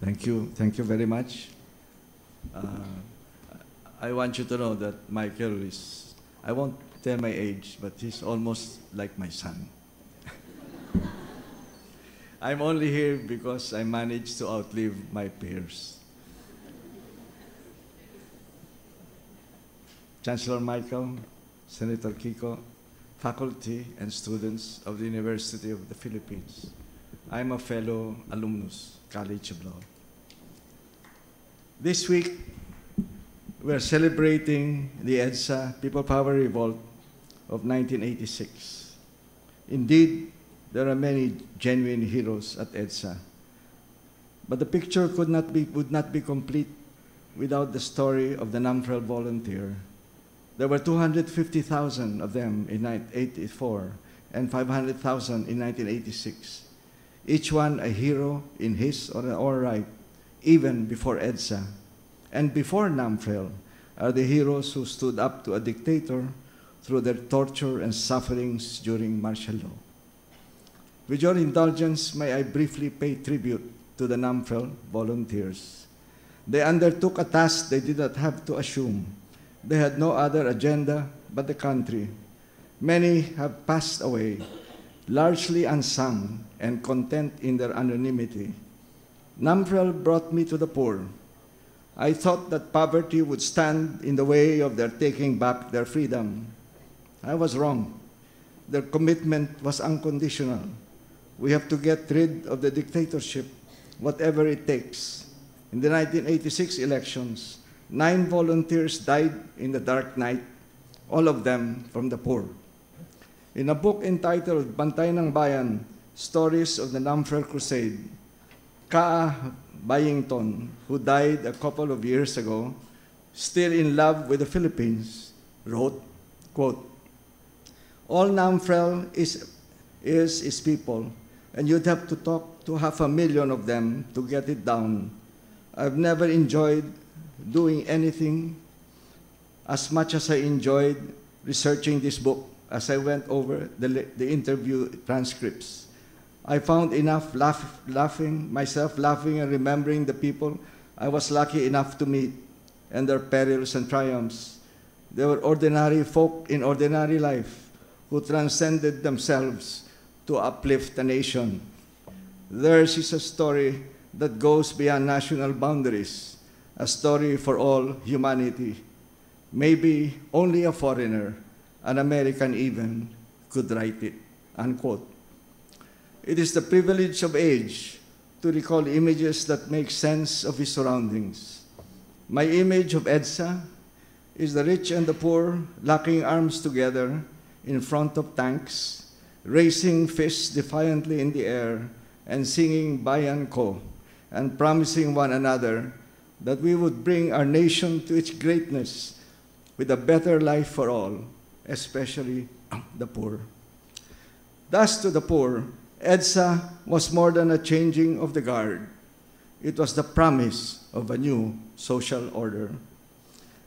Thank you. Thank you very much. I want you to know that Michael is, I won't tell my age, but he's almost like my son. I'm only here because I managed to outlive my peers. Chancellor Michael, Senator Kiko, faculty and students of the University of the Philippines. I'm a fellow alumnus, College of Law. This week, we're celebrating the EDSA People Power Revolt of 1986. Indeed, there are many genuine heroes at EDSA. But the picture would not be complete without the story of the NAMFREL volunteer. There were 250,000 of them in 1984 and 500,000 in 1986. Each one a hero in his or her right, even before EDSA. And before NAMFREL are the heroes who stood up to a dictator through their torture and sufferings during martial law. With your indulgence, may I briefly pay tribute to the NAMFREL volunteers. They undertook a task they did not have to assume. They had no other agenda but the country. Many have passed away, largely unsung and content in their anonymity. NAMFREL brought me to the poor. I thought that poverty would stand in the way of their taking back their freedom. I was wrong. Their commitment was unconditional. We have to get rid of the dictatorship, whatever it takes. In the 1986 elections, 9 volunteers died in the dark night, all of them from the poor. In a book entitled Bantay ng Bayan, Stories of the NAMFREL Crusade, Kaa Bayington, who died a couple of years ago, still in love with the Philippines, wrote, quote, "All NAMFREL is people, and you'd have to talk to 500,000 of them to get it down. I've never enjoyed doing anything as much as I enjoyed researching this book as I went over the interview transcripts. I found enough myself laughing and remembering the people I was lucky enough to meet and their perils and triumphs. They were ordinary folk in ordinary life who transcended themselves to uplift the nation. Theirs is a story that goes beyond national boundaries, a story for all humanity. Maybe only a foreigner, an American even, could write it," unquote. It is the privilege of age to recall images that make sense of his surroundings. My image of EDSA is the rich and the poor locking arms together in front of tanks, raising fists defiantly in the air and singing Bayan Ko, and promising one another that we would bring our nation to its greatness with a better life for all, especially the poor. Thus, to the poor, EDSA was more than a changing of the guard. It was the promise of a new social order.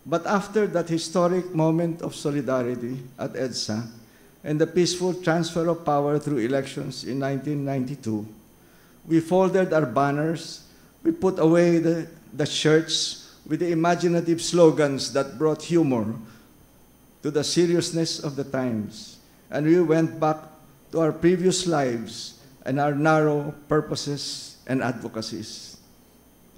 But after that historic moment of solidarity at EDSA and the peaceful transfer of power through elections in 1992, we folded our banners, we put away the shirts with the imaginative slogans that brought humor to the seriousness of the times, and we went back to our previous lives and our narrow purposes and advocacies.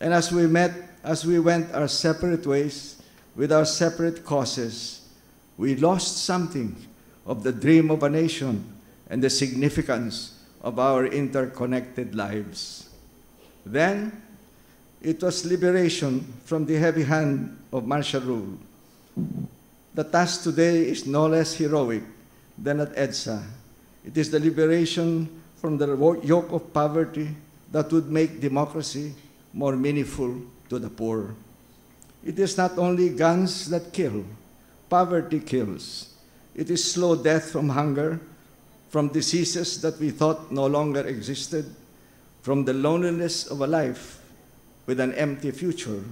And as we went our separate ways with our separate causes, we lost something of the dream of a nation and the significance of our interconnected lives. Then, it was liberation from the heavy hand of martial rule. The task today is no less heroic than at EDSA. It is the liberation from the yoke of poverty that would make democracy more meaningful to the poor. It is not only guns that kill. Poverty kills. It is slow death from hunger, from diseases that we thought no longer existed, from the loneliness of a life with an empty future.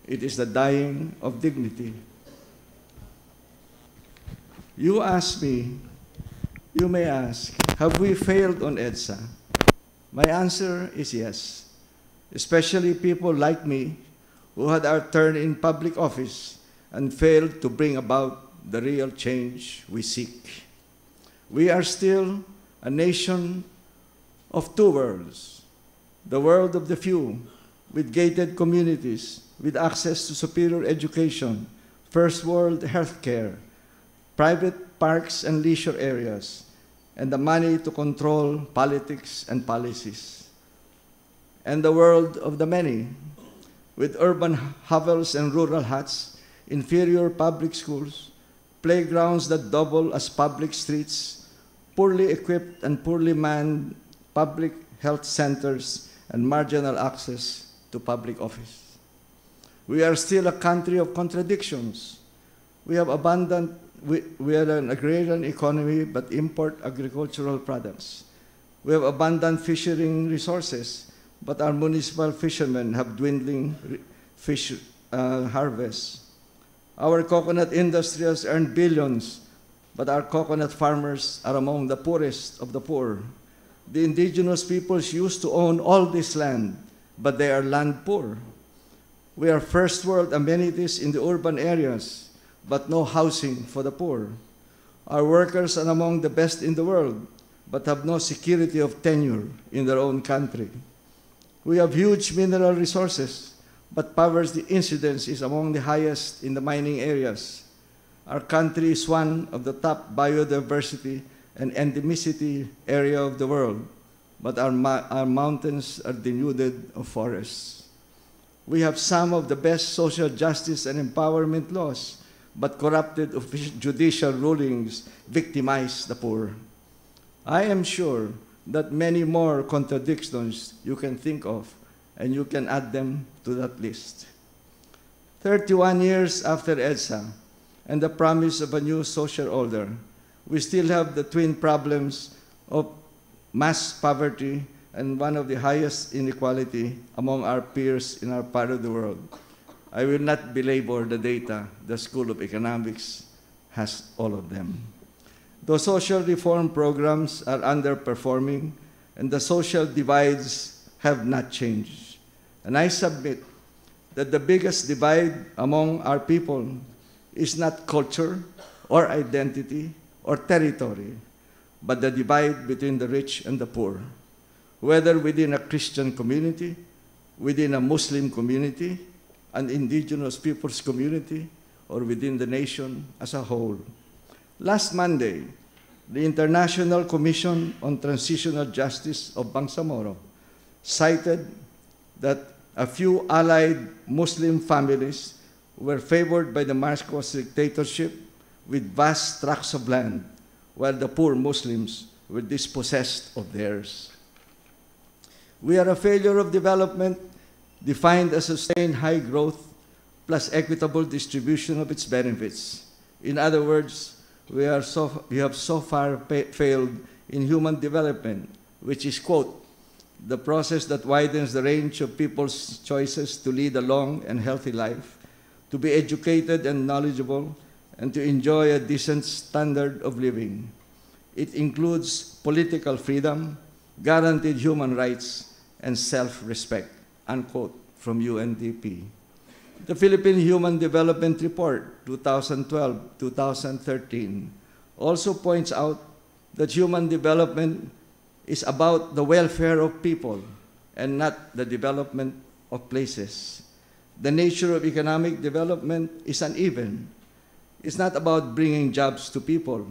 It is the dying of dignity. You may ask, have we failed on EDSA? My answer is yes. especially people like me who had our turn in public office and failed to bring about the real change we seek. We are still a nation of two worlds: the world of the few, with gated communities, with access to superior education, first world healthcare, private parks and leisure areas, and the money to control politics and policies. And the world of the many, with urban hovels and rural huts, inferior public schools, playgrounds that double as public streets, poorly equipped and poorly manned public health centers, and marginal access to public office. We are still a country of contradictions. We are an agrarian economy but import agricultural products. We have abundant fishing resources, but our municipal fishermen have dwindling fish harvests. Our coconut industry has earned billions, but our coconut farmers are among the poorest of the poor. The indigenous peoples used to own all this land, but they are land poor. We are first world amenities in the urban areas, but no housing for the poor. Our workers are among the best in the world, but have no security of tenure in their own country. We have huge mineral resources, but poverty incidence is among the highest in the mining areas. Our country is one of the top biodiversity and endemicity area of the world, but our mountains are denuded of forests. We have some of the best social justice and empowerment laws, but corrupted judicial rulings victimize the poor. I am sure that many more contradictions you can think of, and you can add them to that list. 31 years after EDSA and the promise of a new social order, we still have the twin problems of mass poverty and one of the highest inequality among our peers in our part of the world. I will not belabor the data. The School of Economics has all of them. The social reform programs are underperforming, and the social divides have not changed. And I submit that the biggest divide among our people is not culture or identity or territory, but the divide between the rich and the poor, whether within a Christian community, within a Muslim community, an indigenous people's community, or within the nation as a whole. Last Monday, the International Commission on Transitional Justice of Bangsamoro cited that a few allied Muslim families were favored by the Marcos dictatorship with vast tracts of land, while the poor Muslims were dispossessed of theirs. We are a failure of development defined as sustained high growth plus equitable distribution of its benefits. In other words, we have so far failed in human development, which is, quote, the process that widens the range of people's choices to lead a long and healthy life, to be educated and knowledgeable, and to enjoy a decent standard of living. It includes political freedom, guaranteed human rights, and self-respect, unquote, from UNDP. The Philippine Human Development Report, 2012-2013, also points out that human development is about the welfare of people and not the development of places. The nature of economic development is uneven. It's not about bringing jobs to people,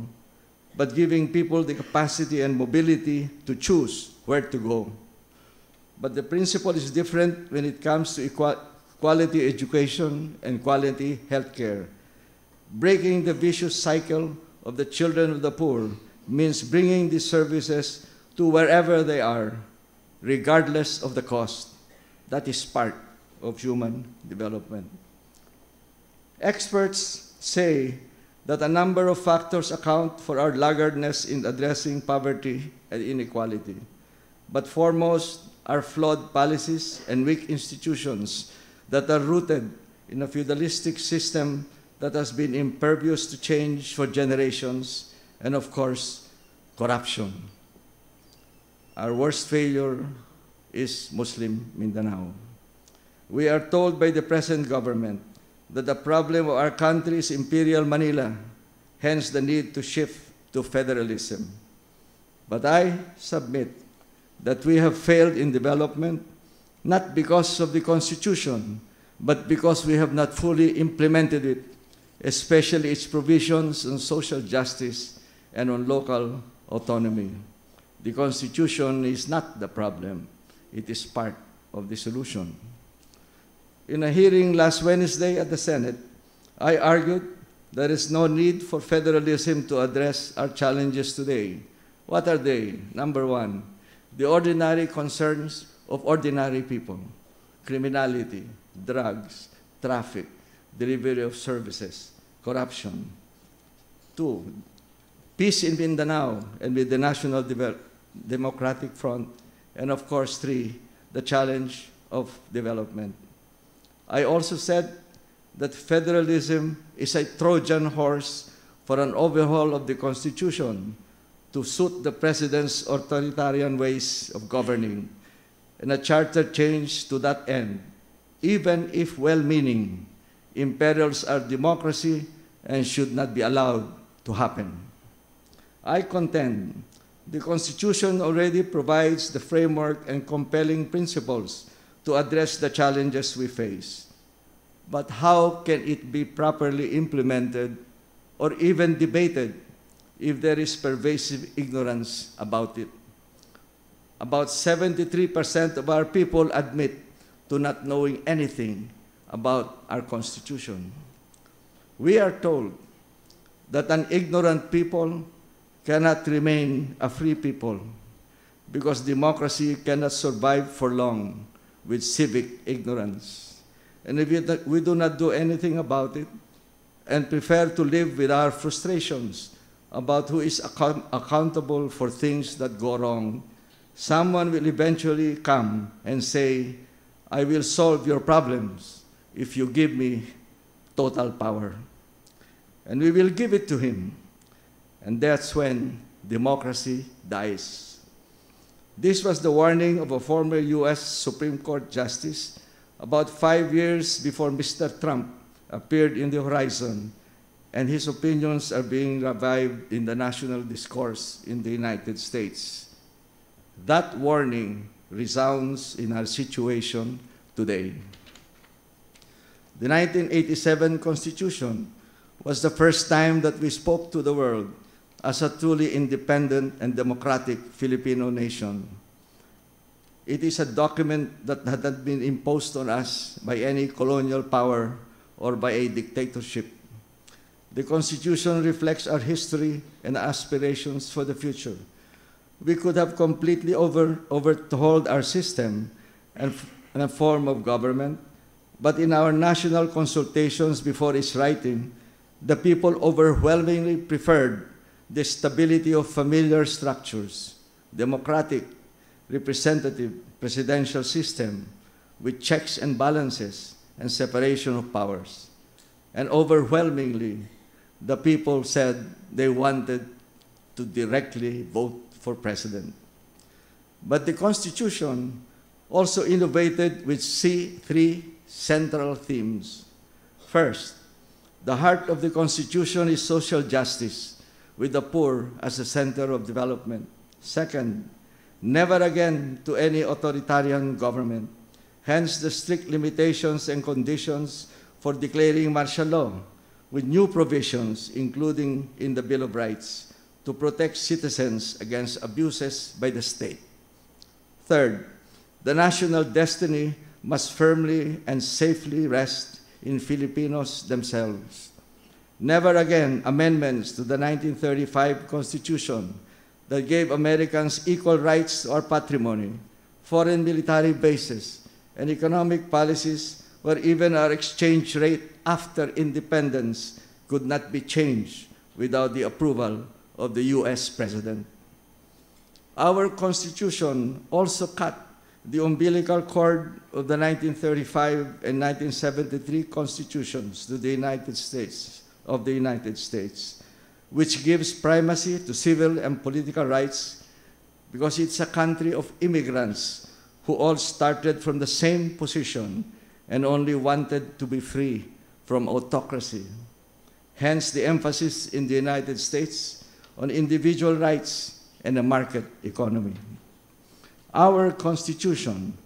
but giving people the capacity and mobility to choose where to go. But the principle is different when it comes to quality education and quality healthcare. Breaking the vicious cycle of the children of the poor means bringing these services to wherever they are, regardless of the cost. That is part of human development. Experts say that a number of factors account for our laggardness in addressing poverty and inequality. But foremost are flawed policies and weak institutions that are rooted in a feudalistic system that has been impervious to change for generations, and of course, corruption. Our worst failure is Muslim Mindanao. We are told by the present government that the problem of our country is Imperial Manila, hence the need to shift to federalism. But I submit that we have failed in development, not because of the Constitution, but because we have not fully implemented it, especially its provisions on social justice and on local autonomy. The Constitution is not the problem. It is part of the solution. In a hearing last Wednesday at the Senate, I argued there is no need for federalism to address our challenges today. What are they? Number one, the ordinary concerns of ordinary people: criminality, drugs, traffic, delivery of services, corruption. Two, peace in Mindanao and with the National Democratic Front. And of course, three, the challenge of development. I also said that federalism is a Trojan horse for an overhaul of the Constitution to suit the President's authoritarian ways of governing, and a charter change to that end, even if well-meaning, imperils our democracy and should not be allowed to happen. I contend the Constitution already provides the framework and compelling principles to address the challenges we face. But how can it be properly implemented or even debated if there is pervasive ignorance about it? About 73% of our people admit to not knowing anything about our Constitution. We are told that an ignorant people cannot remain a free people because democracy cannot survive for long with civic ignorance. And if we do not do anything about it and prefer to live with our frustrations about who is accountable for things that go wrong, someone will eventually come and say, I will solve your problems if you give me total power. And we will give it to him. And that's when democracy dies. This was the warning of a former US Supreme Court Justice about 5 years before Mr. Trump appeared in the horizon, and his opinions are being revived in the national discourse in the United States. That warning resounds in our situation today. The 1987 Constitution was the first time that we spoke to the world as a truly independent and democratic Filipino nation. It is a document that had not been imposed on us by any colonial power or by a dictatorship. The Constitution reflects our history and aspirations for the future. We could have completely overhauled our system and a form of government, but in our national consultations before its writing, the people overwhelmingly preferred the stability of familiar structures, democratic, representative, presidential system with checks and balances and separation of powers. And overwhelmingly, the people said they wanted to directly vote for president. But the Constitution also innovated with three central themes. First, the heart of the Constitution is social justice, with the poor as the center of development. Second, never again to any authoritarian government, hence the strict limitations and conditions for declaring martial law, with new provisions, including in the Bill of Rights, to protect citizens against abuses by the state. Third, the national destiny must firmly and safely rest in Filipinos themselves. Never again amendments to the 1935 Constitution that gave Americans equal rights to our patrimony, foreign military bases, and economic policies where even our exchange rate after independence could not be changed without the approval of the US President. Our Constitution also cut the umbilical cord of the 1935 and 1973 Constitutions to the United States, which gives primacy to civil and political rights because it's a country of immigrants who all started from the same position and only wanted to be free from autocracy. Hence the emphasis in the United States on individual rights and a market economy. Our Constitution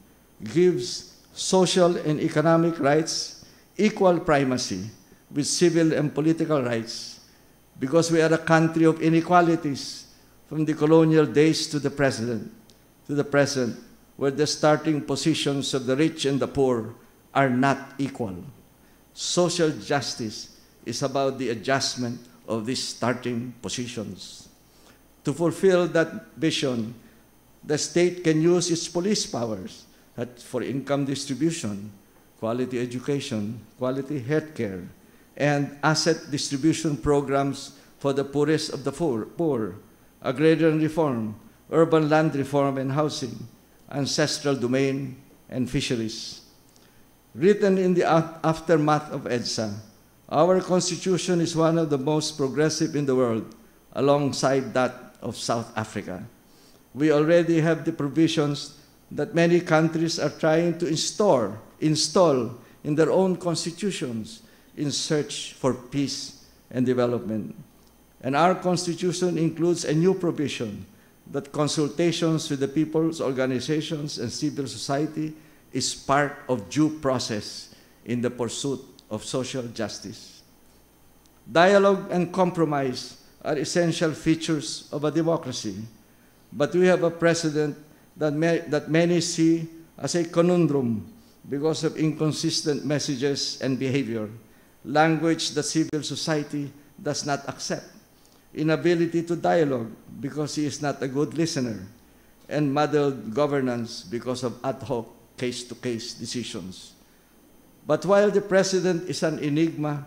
gives social and economic rights equal primacy with civil and political rights because we are a country of inequalities from the colonial days to the present, where the starting positions of the rich and the poor are not equal. Social justice is about the adjustment of these starting positions. To fulfill that vision, the state can use its police powers for income distribution, quality education, quality healthcare, and asset distribution programs for the poorest of the poor, agrarian reform, urban land reform and housing, ancestral domain, and fisheries. Written in the aftermath of EDSA, our Constitution is one of the most progressive in the world, alongside that of South Africa. We already have the provisions that many countries are trying to install in their own constitutions in search for peace and development. And our Constitution includes a new provision that consultations with the people's organizations and civil society is part of due process in the pursuit of social justice. Dialogue and compromise are essential features of a democracy, but we have a precedent that many see as a conundrum because of inconsistent messages and behavior, language that civil society does not accept, inability to dialogue because he is not a good listener, and muddled governance because of ad hoc case-to-case decisions. But while the president is an enigma,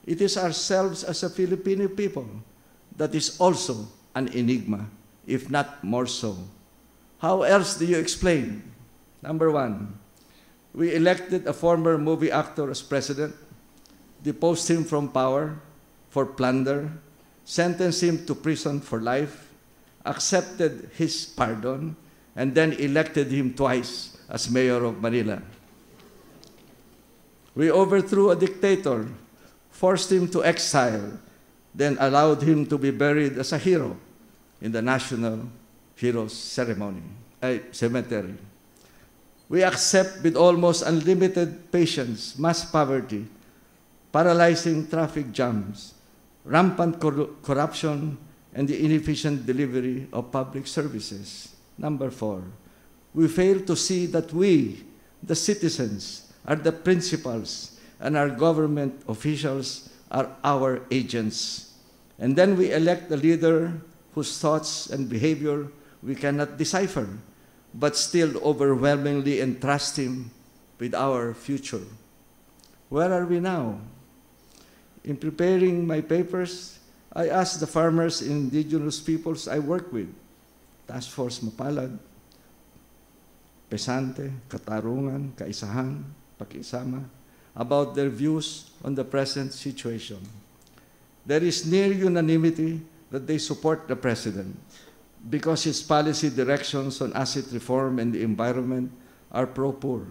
it is ourselves as a Filipino people that is also an enigma, if not more so. How else do you explain? Number one, we elected a former movie actor as president, deposed him from power for plunder, sentenced him to prison for life, accepted his pardon, and then elected him twice as mayor of Manila. We overthrew a dictator, forced him to exile, then allowed him to be buried as a hero in the National Heroes Cemetery. We accept with almost unlimited patience mass poverty, paralyzing traffic jams, rampant corruption, and the inefficient delivery of public services. Number four, we fail to see that we, the citizens, are the principals and our government officials are our agents. And then we elect a leader whose thoughts and behavior we cannot decipher, but still overwhelmingly entrust him with our future. Where are we now? In preparing my papers, I asked the farmers and indigenous peoples I work with, Task Force Mapalad, Pesante, Katarungan, Kaisahan, Pakisama, about their views on the present situation. There is near unanimity that they support the president because his policy directions on asset reform and the environment are pro-poor.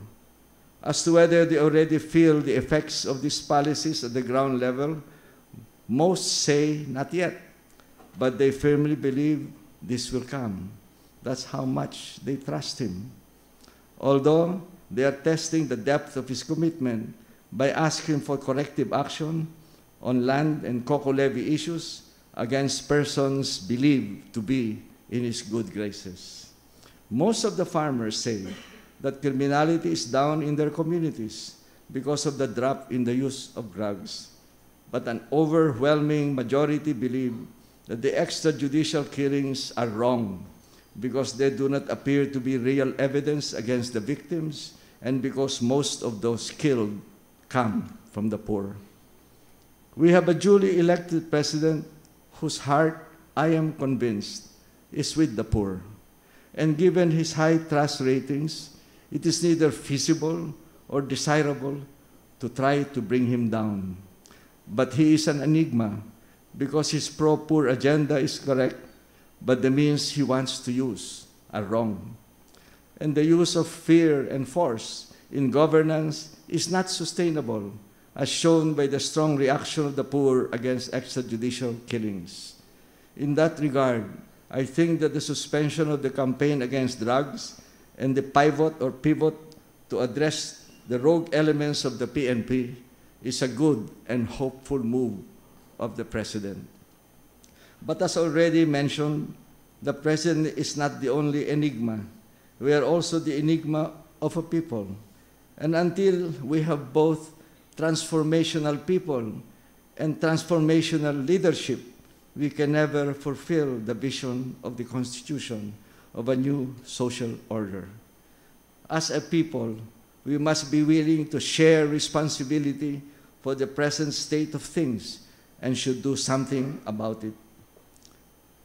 As to whether they already feel the effects of these policies at the ground level, most say not yet, but they firmly believe this will come. That's how much they trust him. Although they are testing the depth of his commitment by asking for corrective action on land and cocoa levy issues against persons believed to be in his good graces. Most of the farmers say that criminality is down in their communities because of the drop in the use of drugs. But an overwhelming majority believe that the extrajudicial killings are wrong because they do not appear to be real evidence against the victims and because most of those killed come from the poor. We have a duly elected president whose heart, I am convinced, is with the poor. And given his high trust ratings, it is neither feasible or desirable to try to bring him down. But he is an enigma because his pro-poor agenda is correct, but the means he wants to use are wrong. and the use of fear and force in governance is not sustainable, as shown by the strong reaction of the poor against extrajudicial killings. In that regard, I think that the suspension of the campaign against drugs and the pivot to address the rogue elements of the PNP is a good and hopeful move of the President. But as already mentioned, the President is not the only enigma. We are also the enigma of a people. And until we have both transformational people and transformational leadership, we can never fulfill the vision of the Constitution of a new social order. As a people, we must be willing to share responsibility for the present state of things and should do something about it.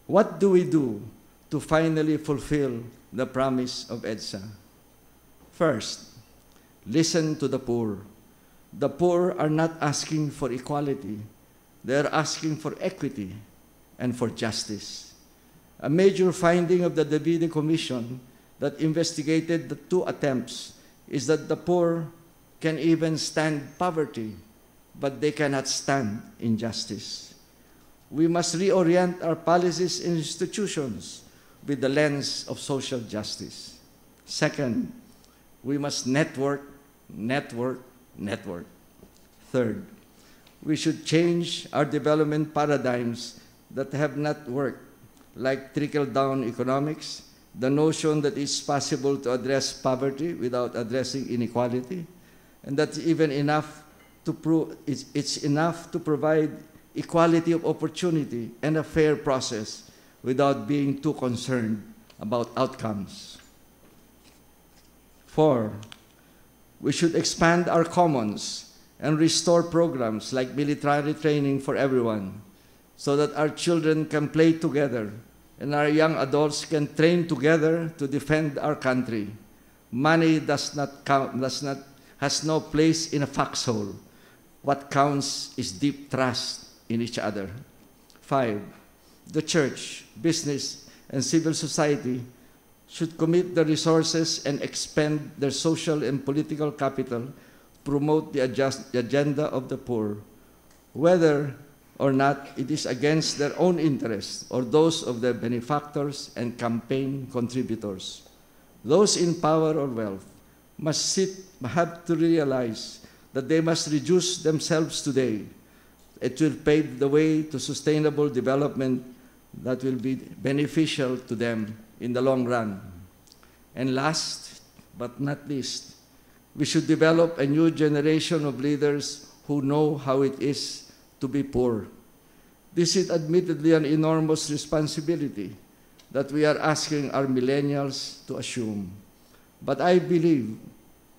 What do we do to finally fulfill the promise of EDSA? First, listen to the poor. The poor are not asking for equality. They are asking for equity and for justice. A major finding of the Davide Commission that investigated the two attempts is that the poor can even stand poverty, but they cannot stand injustice. We must reorient our policies and institutions with the lens of social justice. Second, we must network. Third, we should change our development paradigms that have not worked, like trickle-down economics, the notion that it's possible to address poverty without addressing inequality, and that's even enough to it's enough to provide equality of opportunity and a fair process without being too concerned about outcomes. 4, we should expand our commons and restore programs like military training for everyone so that our children can play together and our young adults can train together to defend our country. Money has no place in a foxhole. What counts is deep trust in each other. 5, the church, business, and civil society should commit the resources and expend their social and political capital to promote the agenda of the poor, whether or not it is against their own interests or those of their benefactors and campaign contributors. Those in power or wealth have to realize that they must reduce themselves today. It will pave the way to sustainable development that will be beneficial to them in the long run. And last but not least, we should develop a new generation of leaders who know how it is to be poor. This is admittedly an enormous responsibility that we are asking our millennials to assume. But I believe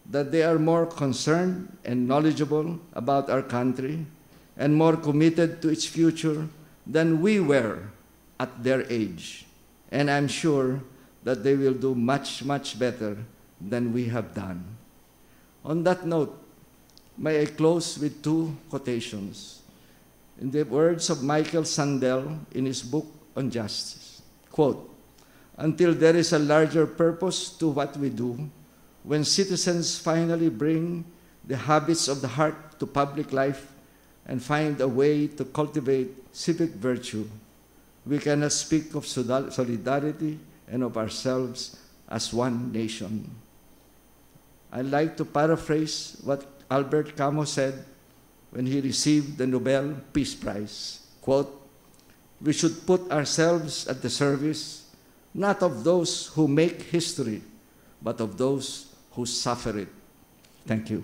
that they are more concerned and knowledgeable about our country and more committed to its future than we were at their age. And I'm sure that they will do much, much better than we have done. On that note, may I close with 2 quotations. In the words of Michael Sandel in his book on justice, quote, "Until there is a larger purpose to what we do, when citizens finally bring the habits of the heart to public life and find a way to cultivate civic virtue, we cannot speak of solidarity and of ourselves as one nation." I'd like to paraphrase what Albert Camus said when he received the Nobel Peace Prize. Quote, "We should put ourselves at the service, not of those who make history, but of those who suffer it." Thank you.